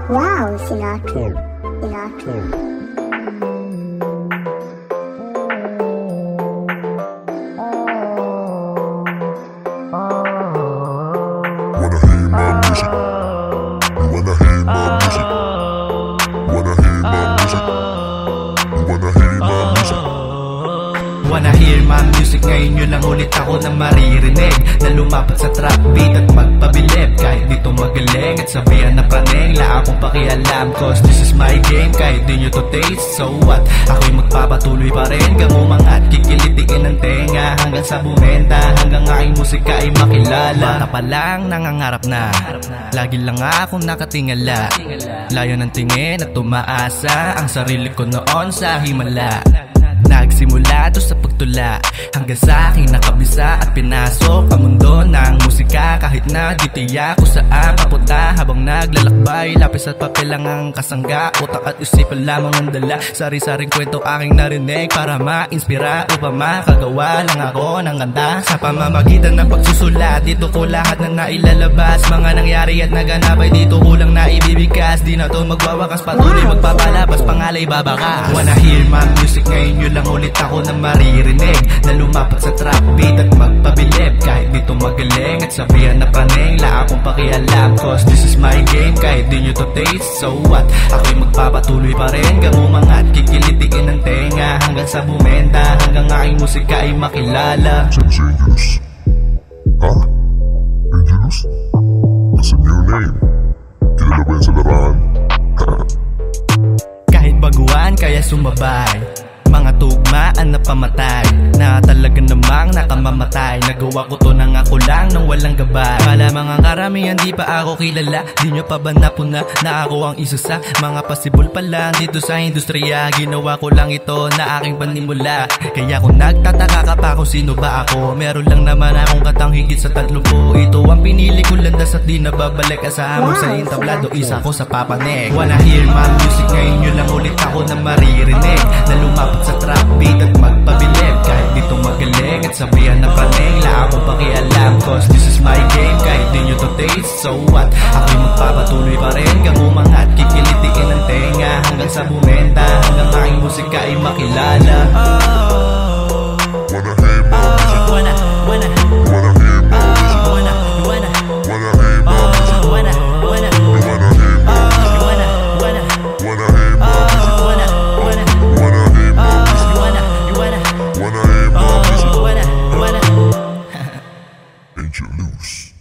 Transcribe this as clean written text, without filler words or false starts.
Wow, Sinatra. Sinatra. Wanna hear my music? Ngayon yun lang ulit ako na maririnig, na lumapat sa trap beat at magpabilib. Kahit dito magaling at sabihan na praneng, la akong pakialam, cause this is my game. Kahit di nyo to taste, so what? Ako'y magpapatuloy pa rin, gamumangat kikilitiin ng tenga hanggang sa bumenta, hanggang aking musika ay makilala. Bata pa lang nangangarap na, lagi lang akong nakatingala, layo ng tingin at tumaasa ang sarili ko noon sa himala. Nagsimula to sa pagtula hanggang sa aking nakabisa at pinasok ang mundo ng musika. Kahit na di tiyak ko saan papunta, habang naglalakbay, lapis at papel lang ang kasangga. Utak at isipan lamang ang dala, sari-saring kwento aking narinig para ma-inspira upang makagawa lang ako ng ganda. Sa pamamagitan ng pagsusulat, dito ko lahat na nailalabas. Mga nangyari at naganap ay dito ko lang naibibigkas. Di na to magwawakas, patuloy magpapalabas, pangalay babakas. Wanna hear my music? Ngayon yun lang ulit ako na maririnig, na lumapat sa trap beat at magpabilib. Kahit dito magaling at sabihan na praneng, la akong pakialam, cause this is my game. Kahit di nyo to taste, so what? Ako'y magpapatuloy pa rin, gamumangat kikilitiin ng tenga hanggang sa bumenta, hanggang aking musika ay makilala. Since Angelus? Huh? Angelus? That's a new name. Kilala ba yan sa laran? Kahit baguhan kaya sumabay, mga tugmaan na pamatay, na talaga namang nakamamatay. Nagawa ko to nang ako lang nang walang gabay. Pala mga karamihan di pa ako kilala, di nyo pa ba napuna na ako ang isa sa mga pasibol pa lang dito sa industriya. Ginawa ko lang ito na aking panimula, kaya kung nagtataka ka pa kung sino ba ako, meron lang naman akong katang higit sa 30. Ito ang pinili ko landas at di nababalik. Asahan mo sa entablado, isa ko sa papanig. Wanna hear my music? Ngayon yun lang ulit ako na maririnig, na lumapat sa trap beat at magpabilib. Kahit dito magaling at sabihan na praneng, la akong pakialam, cause this is my game. Kahit di nyo to taste, so what? Ako'y magpapatuloy pa rin, gamumangat kikilitiin ng tenga hanggang sa bumenta, hanggang aking musika ay makilala. Wanna hear my music? Wanna hear my music? Wanna hear my music? Wanna hear my music? wanna Wanna hear my music? Wanna hear my music? Wanna hear my music? Angelus.